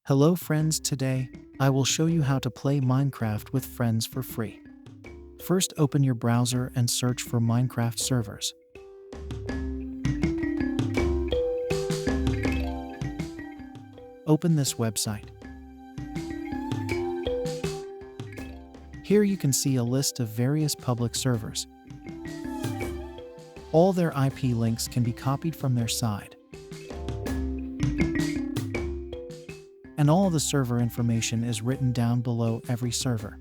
Hello friends, today I will show you how to play Minecraft with friends for free. First, open your browser and search for Minecraft servers. Open this website. Here you can see a list of various public servers. All their IP links can be copied from their side. And all the server information is written down below every server.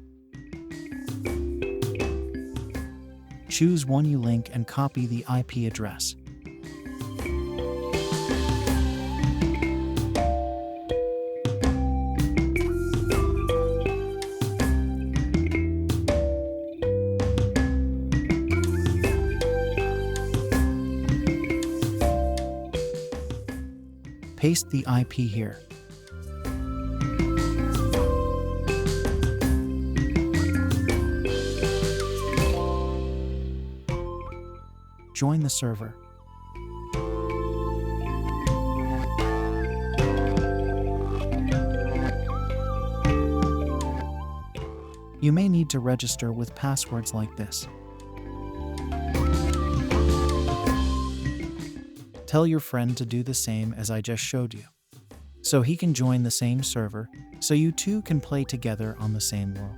Choose one you link and copy the IP address. Paste the IP here. Join the server. You may need to register with passwords like this. Tell your friend to do the same as I just showed you, so he can join the same server, so you two can play together on the same world.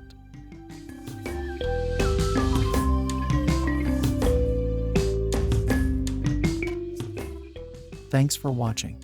Thanks for watching.